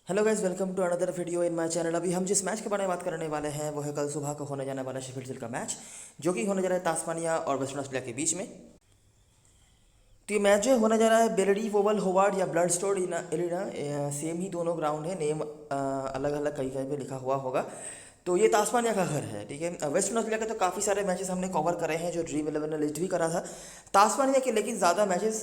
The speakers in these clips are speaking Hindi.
Hello guys, welcome to another video in my channel. अभी हम जिस मैच के बारे में बात करने वाले हैं वो है कल सुबह को होने जाने वाला शेफील्ड शील्ड का मैच, जो कि होने जा रहा है तास्मानिया और वेस्टर्न ऑस्ट्रेलिया के बीच में। तो ये मैच जो होने जा रहा है बेलडी ओवल होवार्ड या ब्लडस्टोर एरिना। सेम ही दोनों ग्राउंड है, नेम अलग अलग कहीं कहीं पे लिखा हुआ होगा। तो ये तास्मानिया का घर है, ठीक है। वेस्टर्न ऑस्ट्रेलिया के तो काफ़ी सारे मैचेस हमने कवर करे हैं, जो ड्रीम 11 ने लिस्ट भी करा था। तास्मानिया के लेकिन ज़्यादा मैचेस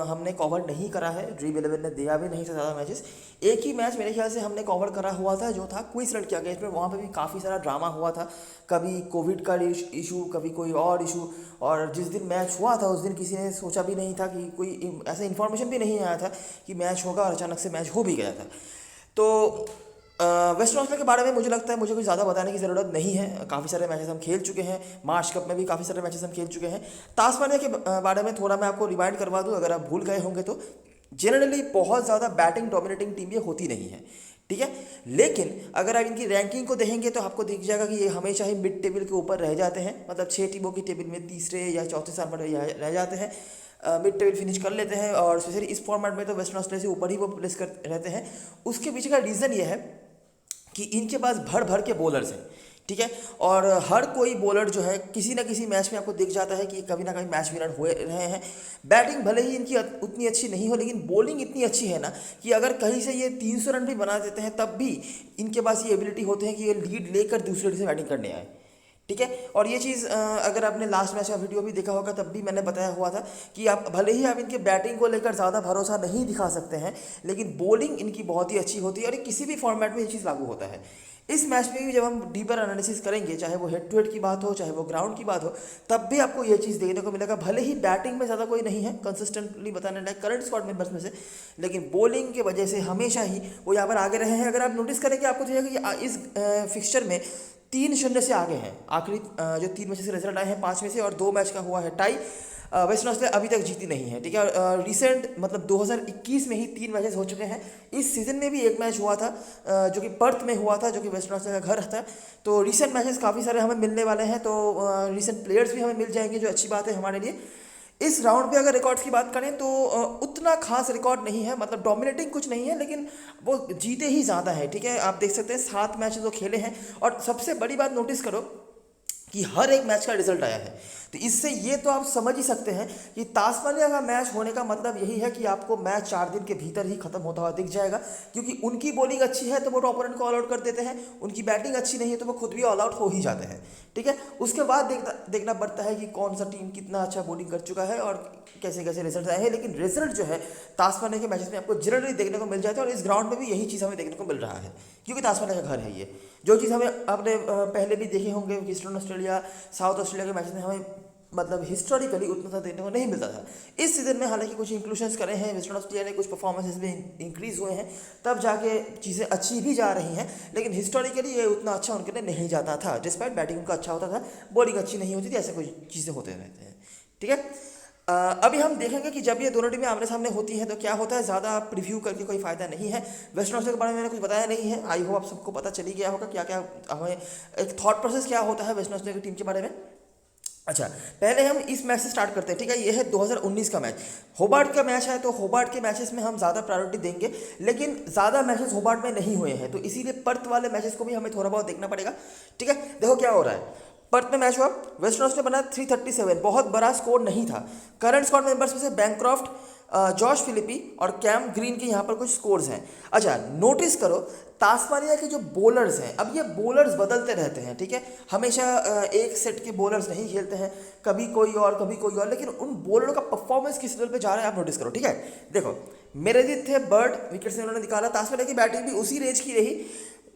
हमने कवर नहीं करा है, ड्रीम 11 ने दिया भी नहीं था ज़्यादा मैचेस। एक ही मैच मेरे ख्याल से हमने कवर करा हुआ था, जो था क्वींसलैंड के अगेंस्ट में। वहाँ पे भी काफ़ी सारा ड्रामा हुआ था, कभी कोविड का इशू, कभी कोई और इशू। और जिस दिन मैच हुआ था उस दिन किसी ने सोचा भी नहीं था कि कोई ऐसा इन्फॉर्मेशन भी नहीं आया था कि मैच होगा, और अचानक से मैच हो भी गया था। तो वेस्टर्न ऑस्ट्रेलिया के बारे में मुझे लगता है मुझे कुछ ज़्यादा बताने की ज़रूरत नहीं है। काफ़ी सारे मैचेस हम खेल चुके हैं, मार्च कप में भी काफ़ी सारे मैचेस हम खेल चुके हैं। तास्मानिया के बारे में थोड़ा मैं आपको रिमाइंड करवा दूं, अगर आप भूल गए होंगे तो। जनरली बहुत ज़्यादा बैटिंग डोमिनेटिंग टीम ये होती नहीं है, ठीक है। लेकिन अगर आप इनकी रैंकिंग को देखेंगे तो आपको दिख जाएगा कि ये हमेशा ही मिड टेबल के ऊपर रह जाते हैं। मतलब 6 टीमों की टेबल में तीसरे या चौथे स्थान पर रह जाते हैं, मिड टेबल फिनिश कर लेते हैं। और स्पेशली इस फॉर्मेट में तो वेस्टर्न ऑस्ट्रेलिया से ऊपर ही वो प्लेस कर रहते हैं। उसके पीछे का रीज़न ये है कि इनके पास भर भर के बॉलर्स हैं, ठीक है। और हर कोई बॉलर जो है किसी ना किसी मैच में आपको दिख जाता है कि कभी ना कभी मैच विनर हुए रहे हैं। बैटिंग भले ही इनकी उतनी अच्छी नहीं हो, लेकिन बॉलिंग इतनी अच्छी है ना कि अगर कहीं से ये 300 रन भी बना देते हैं तब भी इनके पास ये एबिलिटी होते हैं कि ये लीड लेकर दूसरे से बैटिंग करने आए, ठीक है। और ये चीज़ अगर आपने लास्ट मैच का वीडियो भी देखा होगा तब भी मैंने बताया हुआ था कि आप भले ही आप इनके बैटिंग को लेकर ज़्यादा भरोसा नहीं दिखा सकते हैं, लेकिन बॉलिंग इनकी बहुत ही अच्छी होती है। और ये किसी भी फॉर्मेट में ये चीज़ लागू होता है। इस मैच में भी जब हम डीपर एनालिसिस करेंगे, चाहे वो हेड टू हेड की बात हो, चाहे वो ग्राउंड की बात हो, तब भी आपको ये चीज़ देखने को मिलेगा। भले ही बैटिंग में ज़्यादा कोई नहीं है कंसिस्टेंटली बताने लायक करंट स्क्वाड मेंबर्स में से, लेकिन बॉलिंग की वजह से हमेशा ही वो यहाँ पर आगे रहे हैं। अगर आप नोटिस करेंगे आपको दिखेगा कि इस फिक्सचर में 3-0 से आगे हैं। आखिरी जो 3 मैच से रिजल्ट आए हैं 5 में से, और 2 मैच का हुआ है टाई। वेस्टर्न ऑस्ट्रेलिया अभी तक जीती नहीं है, ठीक है। रिसेंट मतलब 2021 में ही 3 मैचेस हो चुके हैं। इस सीज़न में भी एक मैच हुआ था जो कि पर्थ में हुआ था, जो कि वेस्टर्न ऑस्ट्रेलिया का घर था। तो रिसेंट मैचेस काफ़ी सारे हमें मिलने वाले हैं, तो रिसेंट प्लेयर्स भी हमें मिल जाएंगे, जो अच्छी बात है हमारे लिए। इस राउंड पे अगर रिकॉर्ड्स की बात करें तो उतना खास रिकॉर्ड नहीं है, मतलब डोमिनेटिंग कुछ नहीं है, लेकिन वो जीते ही ज़्यादा है, ठीक है। आप देख सकते हैं 7 मैच जो खेले हैं, और सबसे बड़ी बात नोटिस करो कि हर एक मैच का रिजल्ट आया है। तो इससे ये तो आप समझ ही सकते हैं कि तास्मानिया का मैच होने का मतलब यही है कि आपको मैच 4 दिन के भीतर ही खत्म होता हुआ दिख जाएगा, क्योंकि उनकी बॉलिंग अच्छी है तो वो ओपोनेंट को ऑल आउट कर देते हैं, उनकी बैटिंग अच्छी नहीं है तो वो खुद भी ऑल आउट हो ही जाते हैं, ठीक है। उसके बाद देखना पड़ता है कि कौन सा टीम कितना अच्छा बॉलिंग कर चुका है और कैसे कैसे रिजल्ट आए हैं। लेकिन रिजल्ट जो है तास्मानिया के मैचेस में आपको जनरली देखने को मिल जाता है, और इस ग्राउंड में भी यही चीज़ हमें देखने को मिल रहा है, क्योंकि तास्मानिया का घर है ये। जो चीज़ हमें आपने पहले भी देखे होंगे, ईस्टर्न ऑस्ट्रेलिया साउथ ऑस्ट्रेलिया के मैच में हमें मतलब हिस्टोरिकली उतना सा देखने को नहीं मिलता था। इस सीज़न में हालांकि कुछ इंक्लूशंस करे हैं वेस्टर्न ऑस्ट्रेलिया ने, कुछ परफॉर्मेंसेस में इंक्रीज हुए हैं, तब जाके चीज़ें अच्छी भी जा रही हैं। लेकिन हिस्टोरिकली ये उतना अच्छा उनके लिए नहीं जाता था, डिस्पाइट बैटिंग उनका अच्छा होता था, बॉलिंग अच्छी नहीं होती थी, ऐसे कुछ चीज़ें होते रहते हैं, ठीक है। अभी हम देखेंगे कि जब ये दोनों टीमें आमने सामने होती हैं तो क्या होता है। ज़्यादा प्रीव्यू करके कोई फ़ायदा नहीं है। वेस्टर्न ऑस्ट्रेलिया के बारे में मैंने कुछ बताया नहीं है, आई होप आप सबको पता चली गया होगा क्या क्या हमें एक थॉट प्रोसेस क्या होता है वेस्टर्न ऑस्ट्रेलिया की टीम के बारे में। अच्छा, पहले हम इस मैच से स्टार्ट करते हैं, ठीक है। ये है 2019 का मैच, होबार्ट का मैच है। तो होबार्ट के मैचेस में हम ज़्यादा प्रायोरिटी देंगे, लेकिन ज़्यादा मैचेस होबार्ट में नहीं हुए हैं, तो इसीलिए पर्थ वाले मैचेस को भी हमें थोड़ा बहुत देखना पड़ेगा, ठीक है। देखो क्या हो रहा है। पर्थ में मैच हुआ, वेस्टर्न ऑस्ट्रेलिया बना 337, बहुत बड़ा स्कोर नहीं था। करंट स्क्वाड मेंबर्स में से बैंक्रॉफ्ट, जॉश फिलिपी और कैम ग्रीन के यहाँ पर कुछ स्कोर्स हैं। अच्छा, नोटिस करो तास्मानिया के जो बॉलर्स हैं, अब ये बॉलर्स बदलते रहते हैं, ठीक है। हमेशा एक सेट के बॉलर्स नहीं खेलते हैं, कभी कोई और कभी कोई और, लेकिन उन बॉलरों का परफॉर्मेंस किस लेवल पे जा रहा है आप नोटिस करो, ठीक है। देखो मेरेदिथ थे, बर्ड विकेट से उन्होंने निकाला। तास्मानिया की बैटिंग भी उसी रेंज की रही।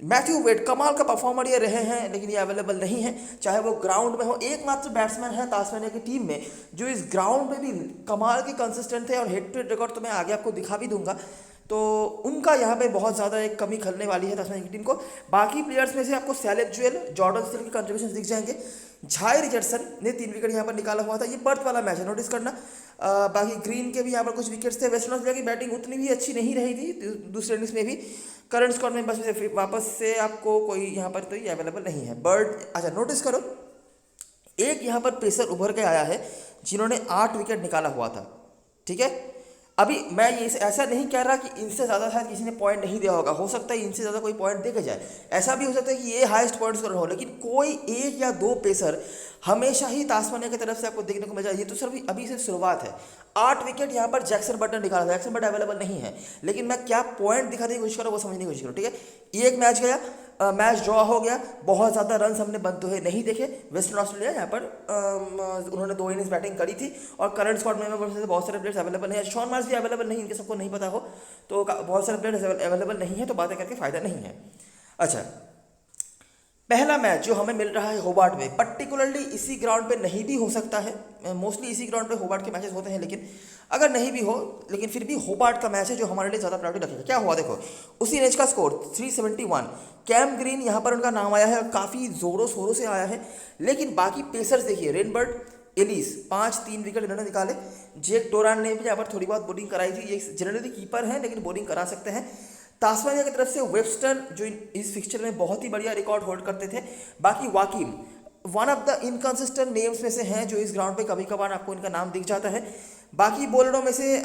मैथ्यू वेड कमाल का परफॉर्मर ये रहे हैं, लेकिन ये अवेलेबल नहीं है, चाहे वो ग्राउंड में हो। एकमात्र बैट्समैन है तास्मानिया की टीम में जो इस ग्राउंड में भी कमाल के कंसिस्टेंट थे, और हेड टू हेड रिकॉर्ड तो मैं आगे आपको दिखा भी दूंगा। तो उनका यहाँ पे बहुत ज़्यादा एक कमी खलने वाली है तास्मानिया की टीम को। बाकी प्लेयर्स में से आपको सैलेब जुएल, जॉर्डन स्टील के कंट्रीब्यूशन दिख जाएंगे। झाई रिचर्डसन ने 3 विकेट यहाँ पर निकाला हुआ था, ये पर्थ वाला मैच है, नोटिस करना। बाकी ग्रीन के भी यहाँ पर कुछ विकेट्स थे। वेस्टर्न ऑस्ट्रेलिया की बैटिंग उतनी भी अच्छी नहीं रही थी दूसरे इनिंग्स में भी। करंट स्कोर में बस फिर वापस से आपको कोई यहाँ पर तो ये अवेलेबल नहीं है। बर्ड, अच्छा नोटिस करो, एक यहाँ पर पेसर उभर के आया है जिन्होंने 8 विकेट निकाला हुआ था, ठीक है। अभी मैं ये ऐसा नहीं कह रहा कि इनसे ज़्यादा शायद किसी ने पॉइंट नहीं दिया होगा, हो सकता है इनसे ज़्यादा कोई पॉइंट देके जाए, ऐसा भी हो सकता है कि ये हाईएस्ट पॉइंट स्कोरर हो, लेकिन कोई एक या दो पेसर हमेशा ही तास्मानिया की तरफ से आपको देखने को मिल जाए। ये तो सिर्फ अभी सिर्फ शुरुआत है। 8 विकेट यहाँ पर जैक्सन बटन निकाला था, जैक्सन बटन अवेलेबल नहीं है, लेकिन मैं क्या पॉइंट दिखाने की कोशिश करूँ वो समझने की कोशिश करूँ, ठीक है। एक मैच गया, मैच ड्रॉ हो गया, बहुत ज़्यादा रन हमने बनते हुए नहीं देखे। वेस्टर्न ऑस्ट्रेलिया यहाँ पर उन्होंने 2 इनिंग्स बैटिंग करी थी, और करंट स्क्वाड में बहुत सारे प्लेयर्स अवेलेबल नहीं है। शॉन मार्श भी अवेलेबल नहीं, इनके सबको नहीं पता हो तो बहुत सारे प्लेयर्स अवेलेबल नहीं है, तो बातें करके फ़ायदा नहीं है। अच्छा, पहला मैच जो हमें मिल रहा है होबार्ट में, पर्टिकुलरली इसी ग्राउंड पे नहीं भी हो सकता है, मोस्टली इसी ग्राउंड पे होबार्ट के मैचेस होते हैं, लेकिन अगर नहीं भी हो, लेकिन फिर भी होबार्ट का मैच है जो हमारे लिए ज़्यादा प्रायोरिटी रखेगा। क्या हुआ देखो, उसी रेंज का स्कोर 371, कैम ग्रीन यहाँ पर उनका नाम आया है, काफ़ी ज़ोरों शोरों से आया है, लेकिन बाकी पेसर्स देखिए, रेनबर्ट, एलिस 5-3 विकेट इन्होंने निकाले। जेक डोरान ने भी यहाँ पर थोड़ी बहुत बॉलिंग कराई थी, ये जनरली कीपर हैं लेकिन बॉलिंग करा सकते हैं। तास्मानिया की तरफ से वेबस्टर जो इस फिक्चर में बहुत ही बढ़िया रिकॉर्ड होल्ड करते थे। बाकी वाकिम one of the inconsistent names में से हैं जो इस ग्राउंड पे कभी कभार आपको इनका नाम दिख जाता है। बाकी बॉलरों में से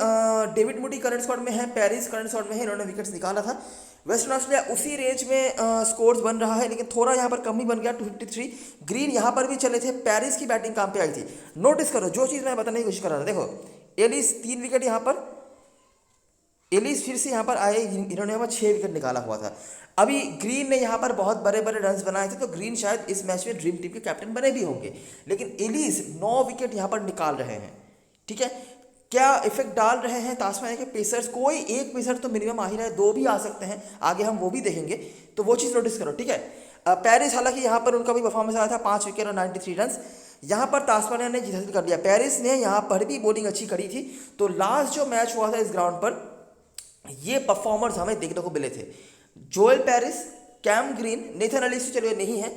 डेविड मूडी करंट स्क्वाड में है, पेरिस करंट स्क्वाड में है, इन्होंने विकेट्स निकाला था। वेस्टर्न ऑस्ट्रेलिया उसी रेंज में स्कोर्स बन रहा है, लेकिन थोड़ा यहाँ पर कम ही बन गया 253। ग्रीन यहाँ पर भी चले थे, पेरिस की बैटिंग काम पे आई थी। नोटिस करो जो चीज़ मैं बताने की कोशिश कर रहा था, देखो एलिस 3 विकेट यहाँ पर, एलिस फिर से यहाँ पर आए, इन्होंने यहाँ पर 6 विकेट निकाला हुआ था। अभी ग्रीन ने यहाँ पर बहुत बड़े बड़े रन्स बनाए थे, तो ग्रीन शायद इस मैच में ड्रीम टीम के कैप्टन बने भी होंगे, लेकिन एलिस 9 विकेट यहाँ पर निकाल रहे हैं, ठीक है। क्या इफेक्ट डाल रहे हैं तास्मानिया के पेसर्स, कोई एक पेसर तो मिनिमम आ ही रहा है, 2 भी आ सकते हैं, आगे हम वो भी देखेंगे, तो वो चीज़ नोटिस करो, ठीक है। पेरिस हालांकि यहाँ पर उनका भी परफॉर्मेंस आया था, 5 विकेट और 93 रन। यहाँ पर तास्मानिया ने जीत हासिल कर लिया, पेरिस ने यहाँ पर भी बॉलिंग अच्छी करी थी। तो लास्ट जो मैच हुआ था इस ग्राउंड पर, ये परफॉर्मर्स हमें देखने को मिले थे। Joel Paris, Cam Green, Nathan Ellis तो चलिए नहीं है,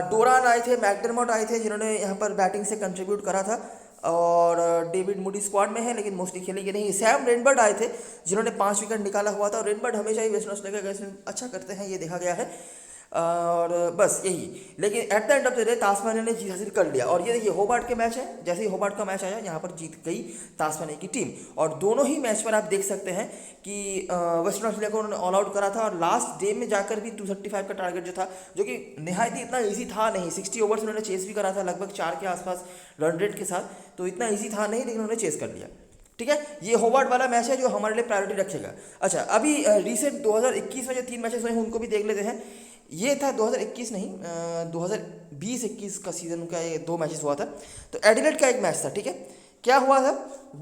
डोरान आए थे, मैकडरमॉट आए थे जिन्होंने यहाँ पर बैटिंग से कंट्रीब्यूट करा था, और डेविड मूडी स्क्वाड में है लेकिन मोस्टली खेलेंगे नहीं। सैम रेनबर्ड आए थे जिन्होंने 5 विकेट निकाला हुआ था, और रेनबर्ड हमेशा ही वेस्टर्न ऑस्ट्रेलिया का अच्छा करते हैं, ये देखा गया है, और बस यही। लेकिन at the end of the day Tasmania ने जीत हासिल कर लिया। और ये देखिए होबार्ट के मैच है, जैसे ही होबार्ट का मैच आया यहाँ पर जीत गई तास्मानिया की टीम, और दोनों ही मैच पर आप देख सकते हैं कि वेस्टर्न ऑस्ट्रेलिया को उन्होंने ऑल आउट करा था, और लास्ट डे में जाकर भी 235 का टारगेट जो था, जो कि निहायत ही इतना ईजी था नहीं, 60 ओवर्स उन्होंने चेस भी करा था लगभग 4 के आसपास रन रेट के साथ, तो इतना ईजी था नहीं, लेकिन उन्होंने चेस कर लिया, ठीक है। ये होबार्ट वाला मैच है जो हमारे लिए प्रायोरिटी रखेगा। अच्छा, अभी रिसेंट 2021 में जो 3 मैचेस हुए हैं उनको भी देख लेते हैं। ये था 2021 नहीं, 2020-21 का सीजन का ये 2 मैचेस हुआ था। तो एडिलेड का एक मैच था, ठीक है। क्या हुआ था,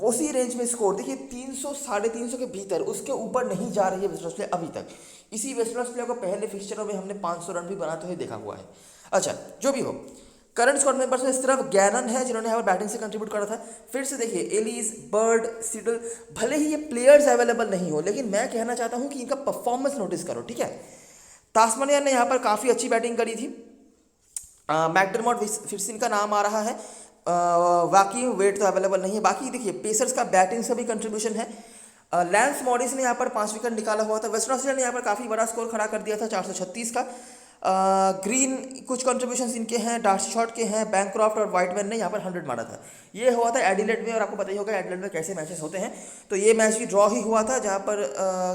उसी रेंज में स्कोर देखिए 300 350 के भीतर, उसके ऊपर नहीं जा रही है वेस्टर्न ऑस्ट्रेलिया अभी तक। इसी वेस्टर्न ऑस्ट्रेलिया को पहले फिक्चरों में हमने 500 रन भी बनाते हुए देखा हुआ है। अच्छा, जो भी हो, करंट स्क्वाड मेंबर्स में सिर्फ गैनन है जिन्होंने यहाँ पर बैटिंग से कंट्रीब्यूट करा था। फिर से देखिए एलिस, बर्ड, सीडल, भले ही ये प्लेयर्स अवेलेबल नहीं हो, लेकिन मैं कहना चाहता हूँ कि इनका परफॉर्मेंस नोटिस करो, ठीक है। तास्मानिया ने यहाँ पर काफ़ी अच्छी बैटिंग करी थी। मैकडरमॉट फिर से इनका नाम आ रहा है, बाकी वेट तो अवेलेबल नहीं है। बाकी देखिए पेसर्स का बैटिंग से भी कंट्रीब्यूशन है। लैंस मॉरिस ने यहाँ पर 5 विकेट निकाला हुआ था। वेस्टर्न ऑस्ट्रेलिया ने यहाँ पर काफ़ी बड़ा स्कोर खड़ा कर दिया था 436 का। ग्रीन कुछ कंट्रीब्यूशंस इनके हैं, डार्सी शॉट के हैं, बैंक्रॉफ्ट और वाइटमैन ने यहाँ पर 100 मारा था। ये हुआ था एडिलेड में, और आपको पता ही होगा एडिलेड में कैसे मैचेस होते हैं। तो ये मैच भी ड्रॉ ही हुआ था, जहाँ पर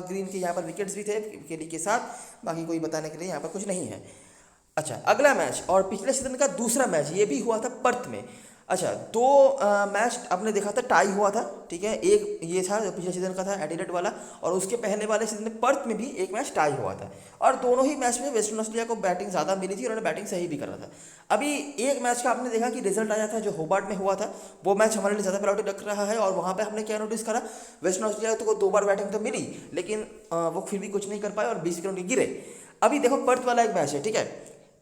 ग्रीन के यहाँ पर विकेट्स भी थे केली के साथ, बाकी कोई बताने के लिए यहाँ पर कुछ नहीं है। अच्छा, अगला मैच और पिछले सीजन का दूसरा मैच ये भी हुआ था पर्थ में। अच्छा, 2 मैच आपने देखा था टाई हुआ था, ठीक है। एक ये था जो पिछले सीजन का था एडिलेड वाला, और उसके पहले वाले सीजन में पर्थ में भी एक मैच टाई हुआ था, और दोनों ही मैच में वेस्टर्न ऑस्ट्रेलिया को बैटिंग ज़्यादा मिली थी, उन्होंने बैटिंग सही भी करा था। अभी एक मैच का आपने देखा कि रिजल्ट आया था जो होबार्ट में हुआ था, वो मैच हमारे लिए ज़्यादा प्रायोरिटी रख रहा है, और वहाँ पर हमने क्या नोटिस करा, वेस्टर्न ऑस्ट्रेलिया को 2 बार बैटिंग तो मिली, लेकिन वो फिर भी कुछ नहीं कर पाए और 20 विकेट गिरे। अभी देखो पर्थ वाला एक मैच है, ठीक है।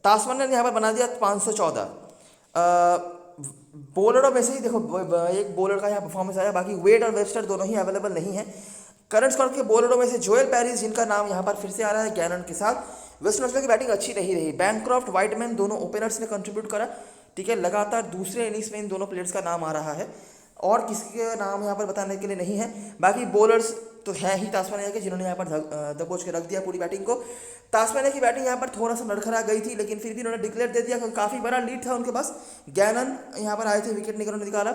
तास्मानिया ने यहाँ पर बना दिया 514। बॉलरों में से ही देखो एक बॉलर का यहाँ परफॉर्मेंस आया, बाकी वेट और वेबस्टर दोनों ही अवेलेबल नहीं है। करंट स्क्वाड के बॉलरों में से जोएल पेरिस जिनका नाम यहाँ पर फिर से आ रहा है गैनन के साथ, वेस्टर्न ऑस्ट्रेलिया की बैटिंग अच्छी नहीं रही। बैंक्रॉफ्ट, वाइटमैन दोनों ओपनर्स ने कंट्रीब्यूट करा, ठीक है। लगातार दूसरे इनिंग्स में इन दोनों प्लेयर्स का नाम आ रहा है, और किसी का नाम यहाँ पर बताने के लिए नहीं है। बाकी बॉलर्स तो हैं ही तास्मानिया के जिन्होंने यहाँ पर दबोच के रख दिया पूरी बैटिंग को। तास्मानिया की बैटिंग यहाँ पर थोड़ा सा लड़खड़ा गई थी, लेकिन फिर भी उन्होंने डिक्लेयर दे दिया, काफ़ी बड़ा लीड था उनके पास। गैनन यहाँ पर आए थे, विकेट निकाला।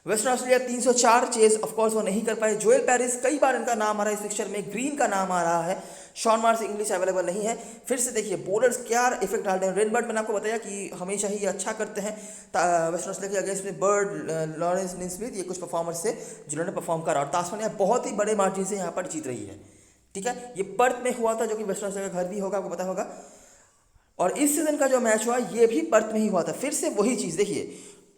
Western Australia 304 chase of course वो नहीं कर पाए। जोएल पेरिस कई बार इनका नाम आ रहा है इस पिक्चर में, ग्रीन का नाम आ रहा है, शॉन मार्श इंग्लिश अवेलेबल नहीं है। फिर से देखिए बॉलर्स क्या इफेक्ट डालते हैं। रेनबर्ड मैंने आपको बताया कि हमेशा ही ये अच्छा करते हैं वेस्टर्न ऑस्ट्रेलिया के अगेंस्ट में। बर्ड, लॉरेंस निस्मिथ, ये कुछ परफॉर्मर्स से जिन्होंने परफॉर्म करा, और तास्मानिया बहुत ही बड़े मार्जिन से यहाँ पर जीत रही है। ठीक है, ये पर्थ में हुआ था जो कि वेस्टर्न ऑस्ट्रेलिया का घर भी होगा, आपको पता होगा। और इस सीजन का जो मैच हुआ ये भी पर्थ में ही हुआ था। फिर से वही चीज़ देखिए,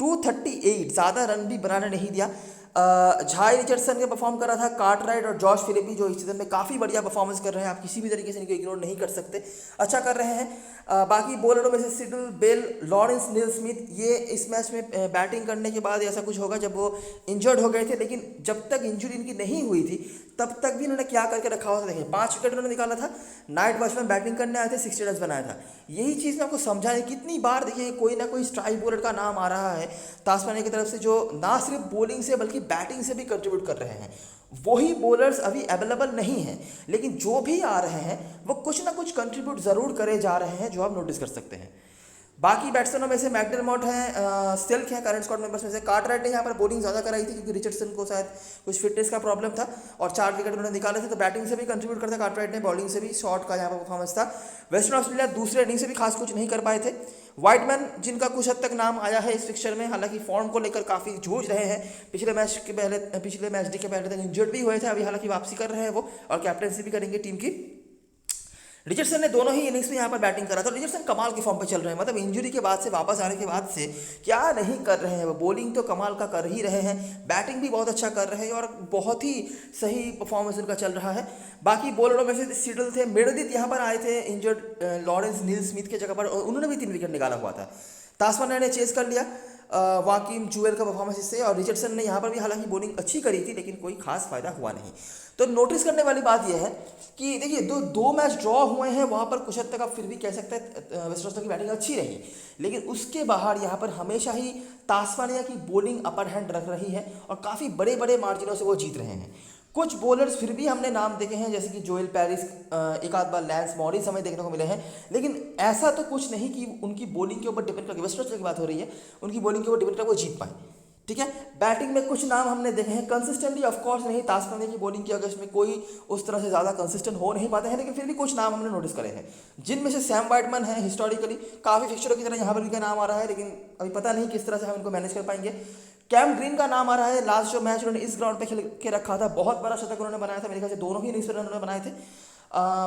238, ज़्यादा रन भी बनाने नहीं दिया। झाई रिचर्डसन के परफॉर्म कर रहा था, कार्टराइट और जॉश फिलिपी जो इस सीजन में काफ़ी बढ़िया परफॉर्मेंस कर रहे हैं, आप किसी भी तरीके से इनको इग्नोर नहीं कर सकते, अच्छा कर रहे हैं। बाकी बॉलरों में से सिडल, बेल, लॉरेंस, नील स्मिथ, ये इस मैच में बैटिंग करने के बाद ऐसा कुछ होगा जब वो इंजर्ड हो गए थे, लेकिन जब तक इंजरी इनकी नहीं हुई थी तब तक भी इन्होंने क्या करके रखा हुआ था। देखिए 5 विकेट उन्होंने निकाला था, नाइट वॉचमैन बैटिंग करने आए थे, 60 रन बनाया था। यही चीज़ मैं आपको समझाने कितनी बार देखिए कोई ना कोई स्ट्राइक बॉलर का नाम आ रहा है तास्मानिया की तरफ से, जो ना सिर्फ बॉलिंग से बल्कि बैटिंग से भी कंट्रीब्यूट कर रहे हैं। वही बॉलर्स अभी अवेलेबल नहीं हैं, लेकिन जो भी आ रहे हैं वो कुछ ना कुछ कंट्रीब्यूट ज़रूर करे जा रहे हैं, जो आप नोटिस कर सकते हैं। बाकी बैट्समैनों में से मैकडरमॉट हैं, सिल्क हैं करंट स्क्वाड मेंबर्स में से। कार्टराइट ने यहाँ पर बॉलिंग ज़्यादा कराई थी क्योंकि रिचर्डसन को शायद कुछ फिटनेस का प्रॉब्लम था, और 4 विकेट उन्होंने निकाले थे, तो बैटिंग से भी कंट्रीब्यूट करता कार्टराइट ने, बॉलिंग से भी, शॉट का यहाँ पर परफॉर्मेंस था। वेस्टर्न ऑस्ट्रेलिया दूसरे इनिंग से भी खास कुछ नहीं कर पाए थे। व्हाइटमैन जिनका कुछ हद तक नाम आया है इस पिक्चर में, हालांकि फॉर्म को लेकर काफ़ी जूझ रहे हैं, पिछले मैच डे के पहले तक इंजर्ड भी हुए थे, अभी हालांकि वापसी कर रहे हैं वो, और कैप्टनसी भी करेंगे टीम की। रिचर्डसन ने दोनों ही इनिंग्स में यहाँ पर बैटिंग करा था। रिचर्डसन कमाल की फॉर्म पे चल रहे हैं, मतलब इंजरी के बाद से, वापस आने के बाद से क्या नहीं कर रहे हैं वो। बॉलिंग तो कमाल का कर ही रहे हैं, बैटिंग भी बहुत अच्छा कर रहे हैं, और बहुत ही सही परफॉर्मेंस उनका चल रहा है। बाकी बॉलरों में से सिडल थे, मेरेदिथ यहाँ पर आए थे इंजर्ड लॉरेंस नील स्मिथ के जगह पर, और उन्होंने भी 3 विकेट निकाला हुआ था। तास्मानिया ने चेस कर लिया वाकिम जुएल का परफॉर्मेंस इससे, और रिचर्डसन ने यहाँ पर भी हालांकि बॉलिंग अच्छी करी थी, लेकिन कोई खास फायदा हुआ नहीं। तो नोटिस करने वाली बात यह है कि देखिए दो मैच ड्रॉ हुए हैं, वहाँ पर कुछ हद तक आप फिर भी कह सकते हैं वेस्टर्न ऑस्ट्रेलिया की बैटिंग अच्छी रही, लेकिन उसके बाहर यहाँ पर हमेशा ही तास्मानिया की बॉलिंग अपर हैंड रख रही है, और काफ़ी बड़े बड़े मार्जिनों से वो जीत रहे हैं। कुछ बॉलर्स फिर भी हमने नाम देखे हैं, जैसे कि जोएल पेरिस, एक आध बार लैंस मॉरिस हमें देखने को मिले हैं, लेकिन ऐसा तो कुछ नहीं कि उनकी बॉलिंग के ऊपर डिपेंड करके, वेस्टर्न ऑस्ट्रेलिया की बात हो रही है, उनकी बॉलिंग के ऊपर डिपेंड करके वो जीत पाए। ठीक है, बैटिंग में कुछ नाम हमने देखे हैं, कंसिस्टेंटली ऑफ कोर्स नहीं, तास्मानिया की बॉलिंग के अगेंस्ट में कोई उस तरह से ज़्यादा कंसिस्टेंट हो नहीं पाते हैं, लेकिन फिर भी कुछ नाम हमने नोटिस करे हैं, जिनमें से सैम व्हाइटमैन है। हिस्टोरिकली काफ़ी फिक्चरों की तरह यहाँ पर इनका नाम आ रहा है, लेकिन अभी पता नहीं किस तरह से हम इनको मैनेज कर पाएंगे। कैम ग्रीन का नाम आ रहा है, लास्ट जो मैच उन्होंने इस ग्राउंड पे खेल के रखा था, बहुत बड़ा शतक उन्होंने बनाया था, मेरे ख्याल से दोनों ही इनिंग्स पर उन्होंने बनाए थे।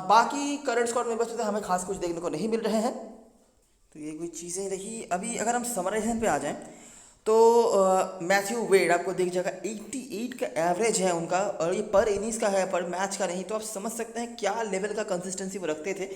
बाकी करंट स्क्वाड मेंबर्स में हमें खास कुछ देखने को नहीं मिल रहे हैं। तो ये कोई चीज़ें रही। अभी अगर हम समराइजेशन पे आ जाएं तो मैथ्यू वेड आपको देख जाएगा 88 का एवरेज है उनका, और ये पर इनिंग्स का है, पर मैच का नहीं, तो आप समझ सकते हैं क्या लेवल का कंसिस्टेंसी वो रखते थे।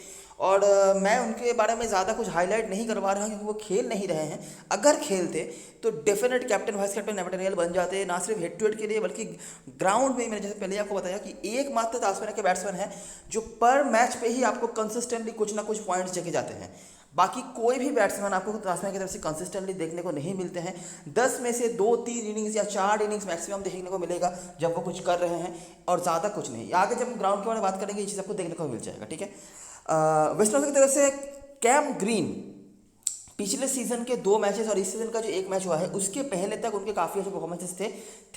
और मैं उनके बारे में ज़्यादा कुछ हाईलाइट नहीं करवा रहा क्योंकि वो खेल नहीं रहे हैं। अगर खेलते तो definite captain vice captain material बन जाते, ना सिर्फ हेड टू हेड के लिए बल्कि ग्राउंड में। मैंने जैसे पहले आपको बताया कि एकमात्र तास्मानिया के बैट्समैन हैं जो पर मैच पे ही आपको कंसिस्टेंटली कुछ ना कुछ पॉइंट्स जगह जाते हैं। बाकी कोई भी बैट्समैन आपको तास्मानिया की तरफ से कंसिस्टेंटली देखने को नहीं मिलते हैं। 10 में से 2-3 इनिंग्स या 4 इनिंग्स मैक्सिमम देखने को मिलेगा जब वो कुछ कर रहे हैं, और ज़्यादा कुछ नहीं। आगे जब हम ग्राउंड के बारे में बात करेंगे ये चीज़ आपको देखने को मिल जाएगा। ठीक है, वेस्ट इंडीज की तरफ से कैम ग्रीन पिछले सीजन के 2 मैचेस और इस सीजन का जो 1 मैच हुआ है उसके पहले तक उनके काफ़ी अच्छे परफॉर्मेंसेस थे,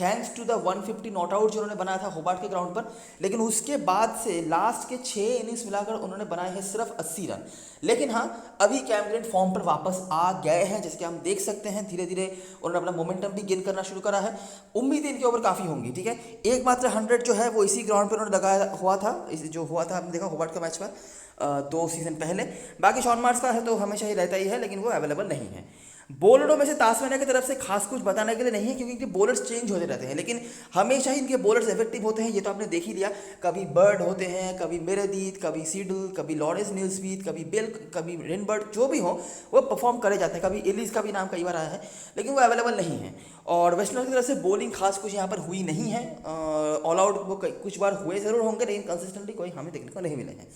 thanks to the 150 not out जो उन्होंने बनाया था होबार्ट के ग्राउंड पर। लेकिन उसके बाद से लास्ट के 6 इनिंग्स मिलाकर उन्होंने बनाए हैं सिर्फ 80 रन। लेकिन हाँ, अभी कैम ग्रीन फॉर्म पर वापस आ गए हैं, जैसे कि हम देख सकते हैं धीरे धीरे उन्होंने अपना मोमेंटम भी गेन करना शुरू करा है। उम्मीदें इनके ऊपर काफ़ी होंगी। ठीक है, एकमात्र 100 जो है वो इसी ग्राउंड पर उन्होंने लगाया हुआ था, जो हुआ था हमने देखा होबार्ट का मैच में 2 सीजन पहले। बाकी शॉन मार्श का है तो हमेशा ही रहता ही है, लेकिन वो अवेलेबल नहीं है। बॉलरों में से तास्मानिया की तरफ से खास कुछ बताने के लिए नहीं है क्योंकि इनके बॉलर्स चेंज होते रहते हैं, लेकिन हमेशा ही इनके बॉलर्स इफेक्टिव होते हैं, ये तो आपने देख ही लिया। कभी बर्ड होते हैं, कभी मेरेदीथ, कभी सीडल, कभी लॉरेंस नील स्मिथ, कभी बेल, कभी रेनबर्ड, जो भी हो वो परफॉर्म करे जाते हैं। कभी एलिस का भी नाम कई बार आया है, लेकिन वो अवेलेबल नहीं है। और वेस्ट इंडीज की तरफ से बॉलिंग खास कुछ यहाँ पर हुई नहीं है। ऑल आउट वो कुछ बार हुए ज़रूर होंगे, लेकिन कंसिस्टेंटली कोई हमें देखने को नहीं मिले हैं।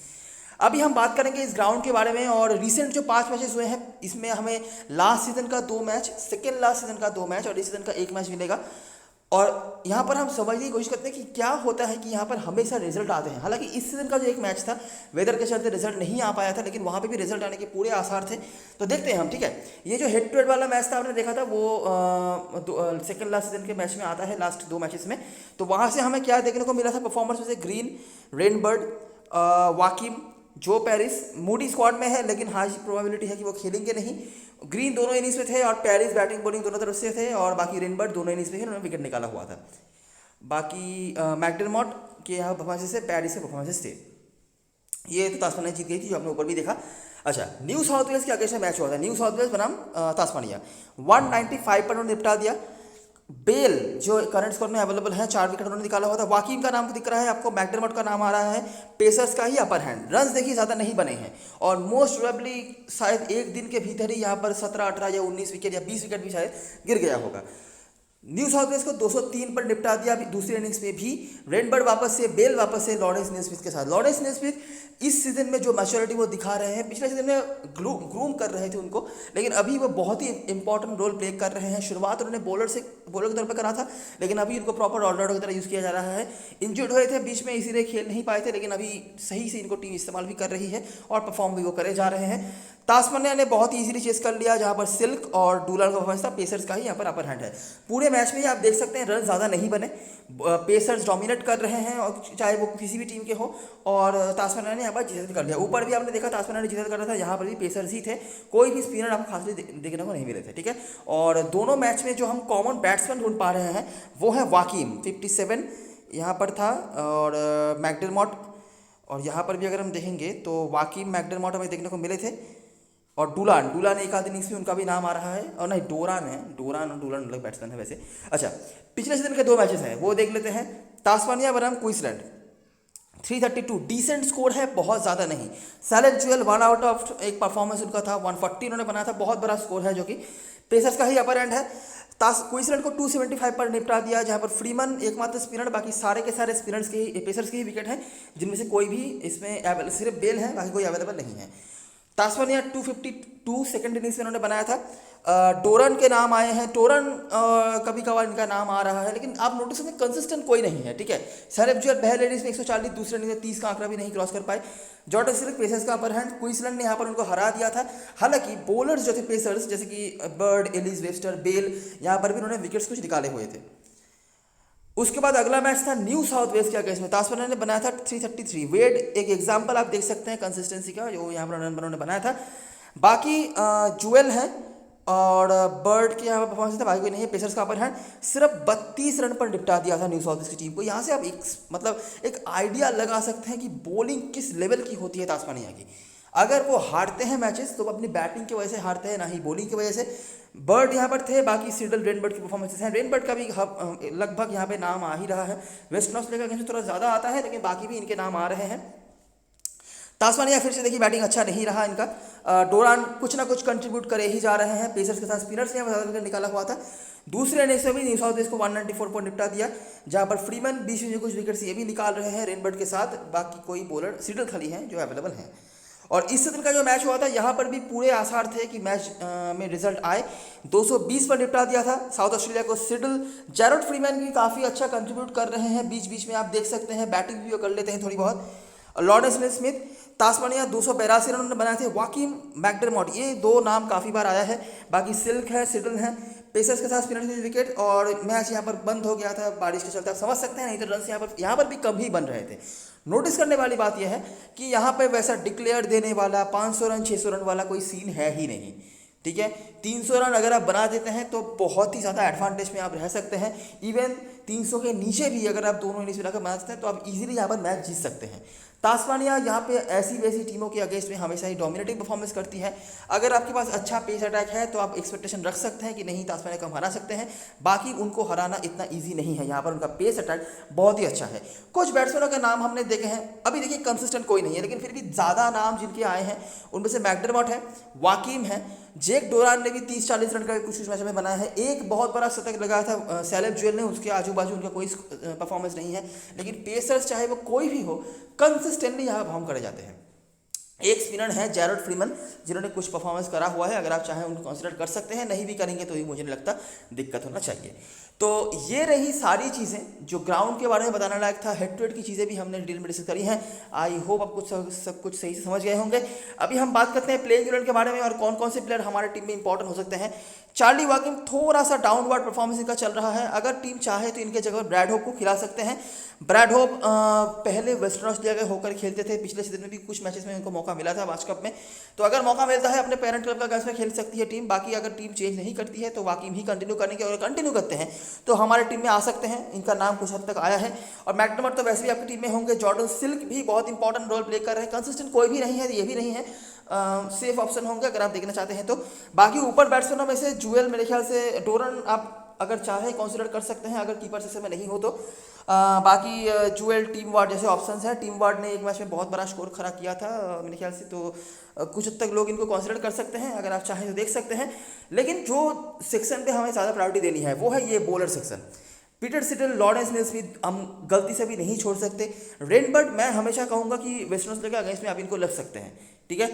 अभी हम बात करेंगे इस ग्राउंड के बारे में, और रिसेंट जो 5 मैचेस हुए हैं इसमें हमें लास्ट सीजन का 2 मैच, सेकेंड लास्ट सीजन का 2 मैच और इस सीजन का 1 मैच मिलेगा। और यहाँ पर हम समझने की कोशिश करते हैं कि क्या होता है कि यहाँ पर हमेशा रिजल्ट आते हैं। हालांकि इस सीजन का जो एक मैच था वेदर के चलते रिजल्ट नहीं आ पाया था, लेकिन वहाँ पे भी रिजल्ट आने के पूरे आसार थे। तो देखते हैं हम, ठीक है। ये जो हेड टू हेड वाला मैच था आपने देखा था, वो सेकंड लास्ट सीजन के मैच में आता है, लास्ट 2 मैचेस में। तो वहाँ से हमें क्या देखने को मिला था परफॉर्मेंस में से, ग्रीन, रेनबर्ड, वाकिम, जो पेरिस मूडी स्क्वाड में है, लेकिन हाई प्रोबेबिलिटी है कि वो खेलेंगे नहीं। ग्रीन दोनों इनिंग्स में थे और पेरिस बैटिंग बॉलिंग दोनों तरफ से थे, और बाकी रेनबर्ड दोनों इनिंग्स में ही उन्होंने विकेट निकाला हुआ था। बाकी मैकडरमॉट के यहाँ परफॉर्मेंसेस है, पेरिस के परफॉर्मेंसेस थे। ये तो तास्मानिया जीत गई थी, जो आपने ऊपर भी देखा। अच्छा, न्यू साउथ वेल्स के अगेंस्ट में मैच हुआ था। न्यू साउथ वेल्स बनाम तास्मानिया 195 पर उन्होंने निपटा दिया। बेल जो करंट स्कोर में अवेलेबल है, 4 विकेट उन्होंने निकाला हुआ था। वाकिम का नाम दिख रहा है आपको, मैकडरमॉट का नाम आ रहा है। पेसर्स का ही अपर हैंड, रन्स देखिए ज़्यादा नहीं बने हैं, और मोस्ट प्रोबेबली शायद एक दिन के भीतर ही यहाँ पर 17, 18 या 19 विकेट या 20 विकेट भी शायद गिर गया होगा। न्यू साउथ वेल्स को 203 पर निपटा दिया दूसरी इनिंग्स में भी। रेनबर्ड वापस से, बेल वापस से, लॉरेंस नेस्मिथ के साथ। लॉरेंस नेस्मिथ इस सीजन में जो मैच्योरिटी वो दिखा रहे हैं, पिछले सीजन में ग्रूम कर रहे थे उनको, लेकिन अभी वो बहुत ही इंपॉर्टेंट रोल प्ले कर रहे हैं। शुरुआत उन्होंने बॉलर के तौर पर करा था, लेकिन अभी उनको प्रॉपर ऑलराउंडर की तरह यूज़ किया जा रहा है। इंजर्ड हुए थे बीच में, इसीलिए खेल नहीं पाए थे, लेकिन अभी सही से इनको टीम इस्तेमाल भी कर रही है और परफॉर्म भी वो करे जा रहे हैं। तास्मानिया ने बहुत ईजीली चेस कर लिया, जहाँ पर सिल्क और डूलान का परफॉर्मेंस था। पेसर्स का ही यहाँ पर अपर हैंड है। पूरे मैच में ही आप देख सकते हैं रन ज़्यादा नहीं बने, पेसर्स डोमिनेट कर रहे हैं, और चाहे वो किसी भी टीम के हो, और तास्मानिया ने यहाँ पर जीत कर लिया। ऊपर भी आपने देखा तास्मानिया ने जीत कर रहा था, यहाँ पर भी पेसर्स ही थे, कोई भी स्पिनर आपको खासली देखने को नहीं मिले थे, ठीक है। और दोनों मैच में जो हम कॉमन बैट्समैन ढूंढ पा रहे हैं वो है वाकिम, 57 यहाँ पर था, और मैकडरमॉट, और यहाँ पर भी अगर हम देखेंगे तो वाकिम, मैकडरमॉट हमें देखने को मिले थे, और डूलान एक आध इनिंग्स में उनका भी नाम आ रहा है, और नहीं डोरान है, डूलान अलग बैट्समैन है वैसे। अच्छा, पिछले सीजन के 2 मैचेस हैं वो देख लेते हैं। तास्मानिया बनाम क्वींसलैंड 332 डिसेंट स्कोर है, बहुत ज़्यादा नहीं। सैलेम ज्वेल 1 आउट ऑफ एक परफॉर्मेंस उनका था, 140 उन्होंने बनाया था, बहुत बड़ा स्कोर है, जो कि पेसर्स का ही अपर एंड है। क्वींसलैंड को 275 पर निपटा दिया, जहां पर फ्रीमन एकमात्र स्पिनर, बाकी सारे के सारे स्पिनर्स के ही, पेसर्स के ही विकेट हैं, जिनमें से कोई भी इसमें सिर्फ बेल है, बाकी कोई अवेलेबल नहीं है। तास्मानिया 252 सेकंड इनिंग्स में उन्होंने बनाया था। डोरन के नाम आए हैं, टोरन कभी कभार इनका नाम आ रहा है, लेकिन आप नोटिस करें कंसिस्टेंट कोई नहीं है, ठीक है। सैलेम ज्वेल पहले इनिंग्स में 140, दूसरे इनिंग्स में 30 का आंकड़ा भी नहीं क्रॉस कर पाए। जॉर्डन सिल्क पेसर्स का अपर हैंड, क्वींसलैंड ने यहाँ पर उनको हरा दिया था। हालांकि बॉलर्स जो थे पेसर्स, जैसे कि बर्ड, एलिस, वेस्टर, बेल, यहाँ पर भी उन्होंने विकेट्स कुछ निकाले हुए थे। उसके बाद अगला मैच था न्यू साउथ वेल्स के अगेंस्ट में, तास्मानिया ने बनाया था 333। वेड एक एग्जांपल आप देख सकते हैं कंसिस्टेंसी का, जो यहाँ पर उन्होंने बनाया था। बाकी जुएल है और बर्ड के यहाँ पर परफॉर्मेंस था, बाकी कोई नहीं है। पेसर्स का अपर हैंड, सिर्फ 32 रन पर निपटा दिया था न्यू साउथ वेल्स की टीम को। यहाँ से आप एक आइडिया लगा सकते हैं कि बॉलिंग किस लेवल की होती है तास्मानिया की। अगर वो हारते हैं मैचेस तो वो अपनी बैटिंग की वजह से हारते हैं, ना ही बॉलिंग की वजह से। बर्ड यहाँ पर थे, बाकी सीडल, रेनबर्ड की परफॉर्मेंसेस हैं। रेनबर्ड का भी लगभग यहाँ पे नाम आ ही रहा है। वेस्टर्न ऑस्ट्रेलिया का अगेंस्ट थोड़ा ज़्यादा आता है, लेकिन बाकी भी इनके नाम आ रहे हैं। तास्मानिया फिर से देखिए बैटिंग अच्छा नहीं रहा इनका। डोरान कुछ ना कुछ कंट्रीब्यूट करे ही जा रहे हैं, पेसर्स के साथ स्पिनर्स ने ज़्यादा विकेट निकाला हुआ था। दूसरे इनिंग्स में भी न्यू साउथ वेल्स को 194 पर निपटा दिया, जहाँ पर फ्रीमन बीच में कुछ विकेट्स ये भी निकाल रहे हैं रेनबर्ड के साथ, बाकी कोई बॉलर सीडल खाली हैं जो अवेलेबल हैं। और इस दिन का जो मैच हुआ था, यहाँ पर भी पूरे आसार थे कि मैच में रिजल्ट आए। 220 पर निपटा दिया था साउथ ऑस्ट्रेलिया को सिडल। जैरड फ्रीमैन भी काफ़ी अच्छा कंट्रीब्यूट कर रहे हैं, बीच बीच में आप देख सकते हैं बैटिंग भी वो कर लेते हैं थोड़ी बहुत। लॉरेंस स्मिथ, तास्मानिया 282 रन उन्होंने बनाए थे। वाकिम, मैकडरमॉट, ये 2 नाम काफ़ी बार आया है। बाकी सिल्क है, सिडल है, पेसर्स के साथ स्पिनर के विकेट, और मैच यहाँ पर बंद हो गया था बारिश के चलते, आप समझ सकते हैं, नहीं तो रन यहाँ पर भी कम ही बन रहे थे। नोटिस करने वाली बात यह है कि यहाँ पर वैसा डिक्लेयर देने वाला 500 रन 600 रन वाला कोई सीन है ही नहीं, ठीक है। 300 रन अगर आप बना देते हैं तो बहुत ही ज़्यादा एडवांटेज में आप रह सकते हैं। इवन 300 के नीचे भी अगर आप दोनों इनिंग्स मिलाकर बना सकते हैं तो आप इजीली यहाँ पर मैच जीत सकते हैं। तास्मानिया यहाँ पे ऐसी वैसी टीमों के अगेंस्ट में हमेशा ही डोमिनेटिंग परफॉर्मेंस करती है। अगर आपके पास अच्छा पेस अटैक है तो आप एक्सपेक्टेशन रख सकते हैं कि नहीं तास्मानिया को हम हरा सकते हैं। बाकी उनको हराना इतना ईजी नहीं है, यहाँ पर उनका पेस अटैक बहुत ही अच्छा है। कुछ बैट्समैनों के नाम हमने देखे हैं, अभी देखिए कंसिस्टेंट कोई नहीं है, लेकिन फिर भी ज़्यादा नाम जिनके आए हैं उनमें से मैकडरमॉट है, वाकिम है, जेक डोरान ने भी 30-40 रन का कुछ मैच में बनाया है। एक बहुत बड़ा शतक लगाया था सैलेम ज्वेल ने, उसके आजू बाजू उनका कोई परफॉर्मेंस नहीं है। लेकिन पेसर्स चाहे वो कोई भी हो, कंसिस्टेंटली यहाँ परफॉर्म करे जाते हैं। एक स्पिनर है जैरड फ्रीमन, जिन्होंने कुछ परफॉर्मेंस करा हुआ है, अगर आप चाहें उनको कंसिडर कर सकते हैं, नहीं भी करेंगे तो भी मुझे नहीं लगता दिक्कत होना चाहिए। तो ये रही सारी चीज़ें जो ग्राउंड के बारे में बताना लायक था। हेड टू हेड की चीज़ें भी हमने डिटेल में डिस्कस करी हैं। आई होप आप कुछ सब कुछ सही से समझ गए होंगे। अभी हम बात करते हैं प्लेइंग 11 के बारे में और कौन कौन से प्लेयर हमारे टीम में इंपॉर्टेंट हो सकते हैं। चार्ली वाकिम थोड़ा सा डाउनवर्ड परफॉर्मेंस इनका चल रहा है। अगर टीम चाहे तो इनके जगह ब्रैड होप को खिला सकते हैं। ब्रैड होप पहले वेस्टर्न ऑस्ट्रेलिया के होकर खेलते थे, पिछले सीजन में भी कुछ मैचेस में उनको मौका मिला था वाच कप में। तो अगर मौका मिलता है अपने पेरेंट क्लब का गैस में खेल सकती है टीम। बाकी अगर टीम चेंज नहीं करती है तो वाकिम ही कंटिन्यू करेंगे, और कंटिन्यू करते हैं तो हमारे टीम में आ सकते हैं। इनका नाम कुछ हद तक आया है। और मैकडर्मट तो वैसे भी आपकी टीम में होंगे। जॉर्डन सिल्क भी बहुत इंपॉर्टेंट रोल प्ले कर रहे हैं। कंसिस्टेंट कोई भी नहीं है, ये भी नहीं है, सेफ ऑप्शन होंगे अगर आप देखना चाहते हैं तो। बाकी ऊपर बैट्समैनों में से जुएल, मेरे ख्याल से डोरन आप अगर चाहे कंसिडर कर सकते हैं अगर कीपर सेक्शन में नहीं हो तो। बाकी जुएल, टीम वार्ड जैसे ऑप्शंस हैं। टीम वार्ड ने एक मैच में बहुत बड़ा स्कोर खड़ा किया था मेरे ख्याल से, तो कुछ हद तक लोग इनको कंसिडर कर सकते हैं अगर आप चाहें तो देख सकते हैं। लेकिन जो सेक्शन पे हमें ज़्यादा प्रायोरिटी देनी है वो है ये bowler section. Peter Seidel, Lawrence Naismith हम गलती से भी नहीं छोड़ सकते। रेनबर्ड मैं हमेशा कहूँगा कि वेस्टर्न ऑस्ट्रेलिया के अगेंस्ट में आप इनको लग सकते हैं, ठीक है,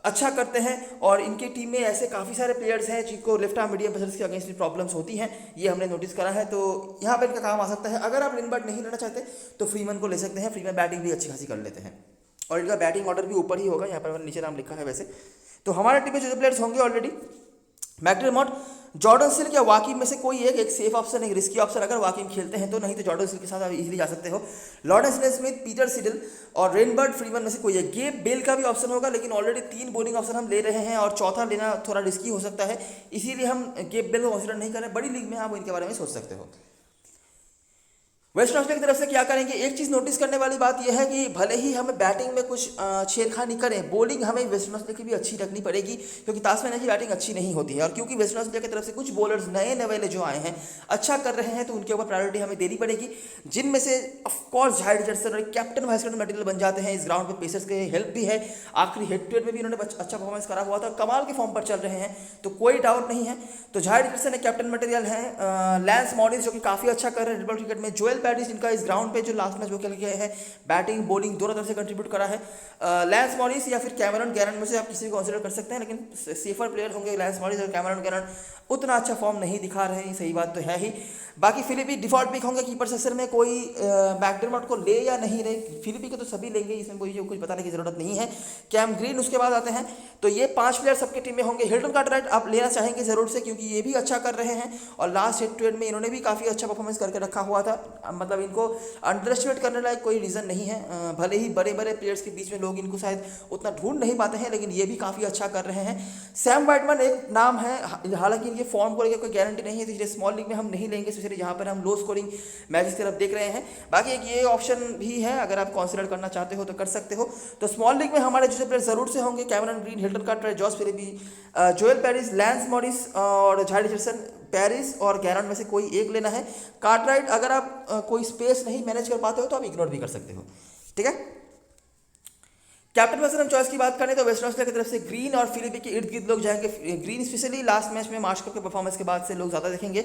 अच्छा करते हैं। और इनकी टीम में ऐसे काफ़ी सारे प्लेयर्स हैं जिनको लेफ्ट आर्म मीडियम पेसर्स के अगेंस्ट में प्रॉब्लम्स होती हैं, ये हमने नोटिस करा है। तो यहाँ पर इनका काम आ सकता है। अगर आप रेनबर्ड नहीं लेना चाहते तो फ्रीमैन को ले सकते हैं। फ्रीमैन बैटिंग भी अच्छी खासी कर लेते हैं और इनका बैटिंग ऑर्डर भी ऊपर ही होगा, यहाँ पर मैंने नीचे नाम लिखा है वैसे। तो हमारे टीम में जो प्लेयर्स होंगे ऑलरेडी, मैकडर्मट, जॉर्डन सिल्क या वाकिम में से कोई एक सेफ ऑप्शन, एक रिस्की ऑप्शन अगर वाकिम खेलते हैं तो, नहीं तो जॉर्डन सिल्क के साथ आप इजीली जा सकते हो। लॉरेंस नेस्मिथ, पीटर सिडल और रेनबर्ड, फ्रीमैन में से कोई एक। गेब बेल का भी ऑप्शन होगा, लेकिन ऑलरेडी 3 बॉलिंग ऑप्शन हम ले रहे हैं और चौथा लेना थोड़ा रिस्की हो सकता है, इसीलिए हम गेब बेल को कंसिडर नहीं कर रहे। बड़ी लीग में आप इनके बारे में सोच सकते हो। वेस्टर्न ऑस्ट्रेलिया की तरफ से क्या करेंगे, एक चीज़ नोटिस करने वाली बात यह है कि भले ही हमें बैटिंग में कुछ छेड़खानी करें, बॉलिंग हमें वेस्टर्न ऑस्ट्रेलिया की भी अच्छी रखनी पड़ेगी, क्योंकि तास्मानिया की बैटिंग अच्छी नहीं होती है। और क्योंकि वेस्टर्न ऑस्ट्रेलिया की तरफ से कुछ बॉलर्स नए नवेले जो आए हैं अच्छा कर रहे हैं, तो उनके ऊपर प्रायोरिटी हमें देनी पड़ेगी, जिनमें से ऑफकोर्स जाहिर रिचर्डसन और कैप्टन वाइस कैप्टन मटेरियल बन जाते हैं। इस ग्राउंड पर पेसर्स के हेल्प भी है। आखिरी हेड टू हेड में भी इन्होंने अच्छा परफॉर्मेंस करा हुआ था, कमाल के फॉर्म पर चल रहे हैं, तो कोई डाउट नहीं है। तो जाहिर रिचर्डसन एक कैप्टन मटेरियल है। लैंस मॉरिस जो कि काफ़ी अच्छा कर रहे हैं रिबल क्रिकेट में। जोएल पैरिस जिनका इस ग्राउंड पे जो लास्ट मैच वो खेल गए हैं, बैटिंग बॉलिंग दोनों तरफ से कंट्रीब्यूट करा है। लैंस मॉरिस या फिर कैमरन गैरन में से आप किसी को कंसिडर कर सकते हैं, लेकिन सेफर प्लेयर होंगे लैंस मॉरिस। और कैमरन गैरन उतना अच्छा फॉर्म नहीं दिखा रहे हैं, सही बात तो है ही। बाकी फिलिपी डिफॉल्ट पिक होंगे किपर सेक्शन में। कोई मैकडर्मट को ले या नहीं ले, फिलिपी को तो सभी लेंगे, इसमें कोई कुछ बताने की जरूरत नहीं है। कैम ग्रीन उसके बाद आते हैं। तो ये 5 प्लेयर सबके टीम में होंगे। हिल्टन कार्टराइट आप लेना चाहेंगे जरूर से, क्योंकि ये भी अच्छा कर रहे हैं और लास्ट हेड टू हेड में इन्होंने भी काफ़ी अच्छा परफॉर्मेंस करके रखा हुआ था। मतलब इनको अंडर एस्टिमेट करने लायक कोई रीज़न नहीं है। भले ही बड़े बड़े प्लेयर्स के बीच में लोग इनको शायद उतना ढूंढ नहीं पाते हैं, लेकिन ये भी काफ़ी अच्छा कर रहे हैं। सैम वाइटमैन एक नाम है, हालांकि इनके फॉर्म को लेकर कोई गारंटी नहीं है, तो इसलिए स्मॉल लीग में हम नहीं लेंगे, स्पेशली जहाँ पर हम लो स्कोरिंग मैचेस की तरफ देख रहे हैं। बाकी एक ये ऑप्शन भी है, अगर आप कंसिडर करना चाहते हो तो कर सकते हो। तो स्मॉल लीग में हमारे जो प्लेयर जरूर से होंगे, Cameron Green, Hilton Cartwright, Josh Philippe, Joel Paris, Lance Morris और जाहिर रिचर्डसन, पैरिस और गैरन में से कोई एक लेना है। कार्टराइट अगर आप कोई स्पेस नहीं मैनेज कर पाते हो तो आप इग्नोर भी कर सकते हो, ठीक है। कैप्टन वैसे हम चॉइस की बात करें तो वेस्टर्न ऑस्ट्रेलिया की तरफ से ग्रीन और फिलिपी के इर्द गिर्द लोग जाएंगे। ग्रीन स्पेशली लास्ट मैच में मार्च कप के परफॉर्मेंस के बाद से लोग ज़्यादा देखेंगे।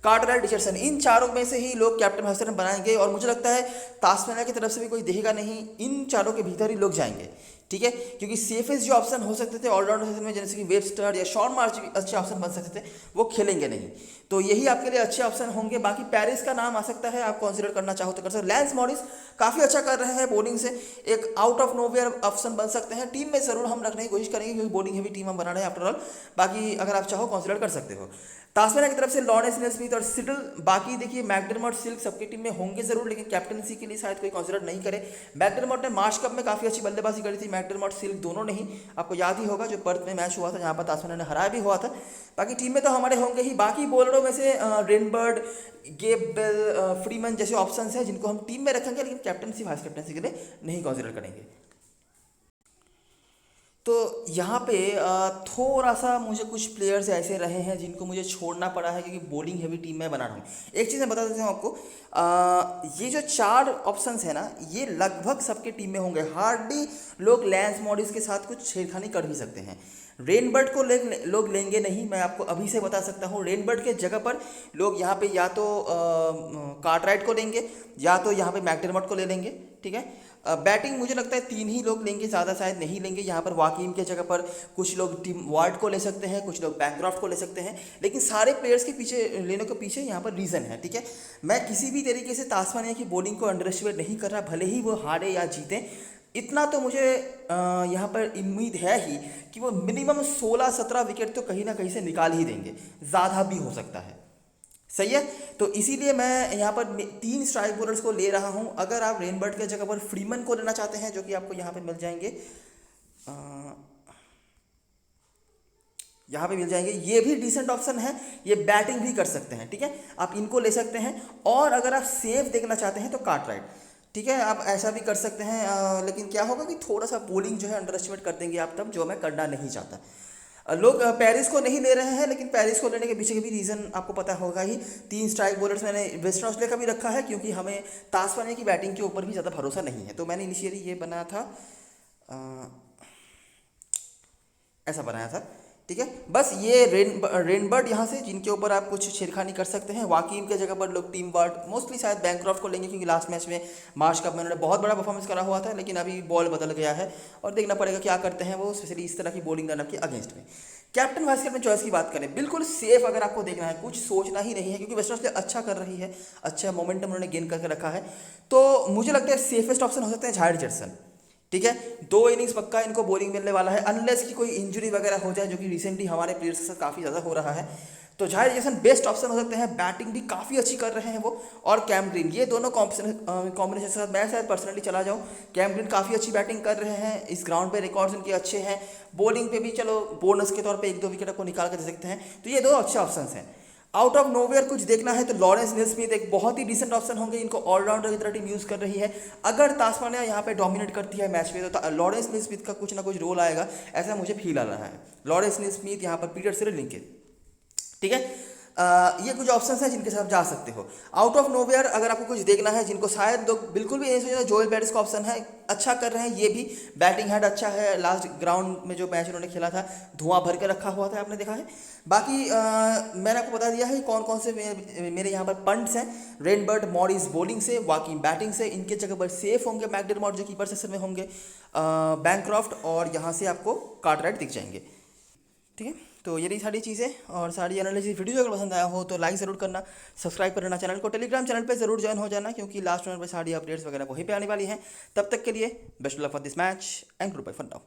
कार्टराइट, रिचर्डसन, इन चारों में से ही लोग कैप्टन हसन बनाएंगे और मुझे लगता है तास्मानिया की तरफ से भी कोई देखेगा नहीं, इन चारों के भीतर ही लोग जाएंगे, ठीक है। क्योंकि सेफेस्ट जो ऑप्शन हो सकते थे ऑलराउंडर सेशन में, जैसे कि वेबस्टर या शॉन मार्च भी अच्छे ऑप्शन बन सकते थे, वो खेलेंगे नहीं, तो यही आपके लिए अच्छे ऑप्शन होंगे। बाकी पैरिस का नाम आ सकता है, आप कंसिडर करना चाहो तो कर सकते। लैंस मॉरिस काफ़ी अच्छा कर रहे हैं बॉलिंग से, एक आउट ऑफ नोवेयर ऑप्शन बन सकते हैं। टीम में जरूर हम रखने की कोशिश करेंगे, क्योंकि बॉलिंग हैवी टीम हम बना रहे हैं आफ्टर ऑल। बाकी अगर आप चाहो कंसिडर कर सकते हो। तास्मानिया की तरफ से लॉरेंस नेस्मिथ और सिडल। बाकी देखिए मैकडर्मट, सिल्क सबकी टीम में होंगे जरूर, लेकिन कैप्टनसी के लिए शायद कोई कंसिडर नहीं करे। मैकडर्मट ने मार्च कप में काफ़ी अच्छी बल्लेबाजी करी थी, मैकडर्मट सिल्क दोनों नहीं, आपको याद ही होगा जो पर्थ में मैच हुआ था जहाँ पर तास्मानिया ने हराया भी हुआ था। बाकी टीम में तो हमारे होंगे ही। बाकी बॉलरों में से रेनबर्ड, गेब बेल, फ्रीमैन जैसे ऑप्शन हैं जिनको हम टीम में रखेंगे, लेकिन कैप्टनसी वाइस कैप्टनसी के लिए नहीं कंसिडर करेंगे। तो यहाँ पे थोड़ा सा मुझे कुछ प्लेयर्स ऐसे रहे हैं जिनको मुझे छोड़ना पड़ा है, क्योंकि बॉलिंग हैवी टीम में बना रहा हूँ। एक चीज़ मैं बता देता हूँ आपको, ये जो 4 ऑप्शंस है ना, ये लगभग सबके टीम में होंगे। हार्डली लोग लैंस मॉरिस के साथ कुछ छेड़खानी कर भी सकते हैं। रेनबर्ड को लोग लेंगे नहीं, मैं आपको अभी से बता सकता हूँ। रेनबर्ड के जगह पर लोग यहाँ पे या तो कार्टराइट को लेंगे या तो यहाँ पे मैकडर्मट को ले लेंगे, ठीक है। बैटिंग मुझे लगता है 3 ही लोग लेंगे, ज़्यादा शायद नहीं लेंगे। यहाँ पर वाकीम के जगह पर कुछ लोग टिम वार्ड को ले सकते हैं, कुछ लोग बैकक्रॉफ्ट को ले सकते हैं, लेकिन सारे प्लेयर्स के पीछे लेने के पीछे यहाँ पर रीज़न है, ठीक है। मैं किसी भी तरीके से तास्मानिया की बॉलिंग को अंडर एस्टिमेट नहीं कर रहा, भले ही वो हारे या जीतें। इतना तो मुझे यहाँ पर उम्मीद है ही कि वो मिनिमम 16-17 विकेट तो कहीं ना कहीं से निकाल ही देंगे, ज़्यादा भी हो सकता है। सही है, तो इसीलिए मैं यहाँ पर 3 स्ट्राइक बॉलर्स को ले रहा हूँ। अगर आप रेनबर्ड के जगह पर फ्रीमन को लेना चाहते हैं, जो कि आपको यहाँ पे मिल जाएंगे, यहाँ पे मिल जाएंगे, ये भी डिसेंट ऑप्शन है, ये बैटिंग भी कर सकते हैं, ठीक है, आप इनको ले सकते हैं। और अगर आप सेफ देखना चाहते हैं तो कार्टराइट, ठीक है, आप ऐसा भी कर सकते हैं। लेकिन क्या होगा कि थोड़ा सा बॉलिंग जो है अंडर एस्टिमेट कर देंगे आप तब, जो मैं करना नहीं चाहता। लोग पेरिस को नहीं ले रहे हैं, लेकिन पेरिस को लेने के पीछे भी रीज़न आपको पता होगा ही। 3 स्ट्राइक बॉलर्स मैंने वेस्टर्न ऑस्ट्रेलिया का भी रखा है, क्योंकि हमें तास्मानिया की बैटिंग के ऊपर भी ज़्यादा भरोसा नहीं है। तो मैंने इनिशियली ये बनाया था, ऐसा बनाया था, ठीक है। बस ये रेनबर्ड यहाँ से, जिनके ऊपर आप कुछ छेड़खानी कर सकते हैं। वाकीम के जगह पर लोग टीम वार्ड, मोस्टली शायद बैकक्रॉफ्ट को लेंगे, क्योंकि लास्ट मैच में मार्च कप में उन्होंने बहुत बड़ा परफॉर्मेंस करा हुआ था, लेकिन अभी बॉल बदल गया है और देखना पड़ेगा क्या करते हैं वो, स्पेशली इस तरह की बॉलिंग लाइनअप के अगेंस्ट में। कैप्टन वाइस कैप्टन चॉइस की बात करें, बिल्कुल सेफ अगर आपको देखना है, कुछ सोचना ही नहीं है, क्योंकि वेस्टर्न ऑस्ट्रेलिया अच्छा कर रही है, अच्छा मोमेंटम उन्होंने गेन करके रखा है। तो मुझे लगता है सेफेस्ट ऑप्शन हो सकते हैं झायड रिचर्डसन, ठीक है। 2 इनिंग्स पक्का इनको बॉलिंग मिलने वाला है, अनलेस कि कोई इंजरी वगैरह हो जाए, जो कि रिसेंटली हमारे प्लेयर्स के साथ काफ़ी ज़्यादा हो रहा है। तो झायड रिचर्डसन बेस्ट ऑप्शन हो सकते हैं, बैटिंग भी काफ़ी अच्छी कर रहे हैं वो। और कैम ग्रीन, ये दोनों कॉम्बिनेशन के साथ मैं शायद पर्सनली चला जाऊँ। कैम ग्रीन काफ़ी अच्छी बैटिंग कर रहे हैं, इस ग्राउंड पे रिकॉर्ड्स उनके अच्छे हैं, बॉलिंग पे भी चलो बोनस के तौर पे 1-2 विकेट आपको निकाल कर दे सकते हैं। तो ये 2 अच्छे ऑप्शन हैं। आउट ऑफ नोवेयर कुछ देखना है तो लॉरेंस नेस्मिथ एक बहुत ही डिसेंट ऑप्शन होंगे, इनको ऑलराउंडर की तरह टीम यूज़ कर रही है। अगर तास्मानिया यहाँ पे डोमिनेट करती है मैच में, तो लॉरेंस नेस्मिथ का कुछ ना कुछ रोल आएगा, ऐसा मुझे फील आ रहा है। लॉरेंस नेस्मिथ यहाँ पर पीटर सिरिल लिंक, ठीक है। ये कुछ ऑप्शंस हैं जिनके साथ जा सकते हो। आउट ऑफ नोवेयर अगर आपको कुछ देखना है, जिनको शायद लोग बिल्कुल भी नहीं सोचे, जोएल बैरिस का ऑप्शन है, अच्छा कर रहे हैं ये भी, बैटिंग हेड अच्छा है, लास्ट ग्राउंड में जो मैच उन्होंने खेला था धुआं भर के रखा हुआ था, आपने देखा है। बाकी मैंने आपको बता दिया है कौन कौन से मेरे यहाँ पर पंट्स हैं। रेनबर्ड मॉरिस बॉलिंग से, वाकीम बैटिंग से, इनके जगह पर सेफ होंगे मैकडेरमॉट जो कीपर सेक्शन में होंगे, बैनक्रॉफ्ट, और यहाँ से आपको कार्टराइट दिख जाएंगे, ठीक है। तो ये रही सारी चीज़ें और सारी एनालिसिस। वीडियो अगर पसंद आया हो तो लाइक ज़रूर करना, सब्सक्राइब करना चैनल को, टेलीग्राम चैनल पे ज़रूर ज्वाइन हो जाना, क्योंकि लास्ट मिनट पर सारी अपडेट्स वगैरह वहीं पे आने वाली हैं। तब तक के लिए best of luck for this match and good bye for now.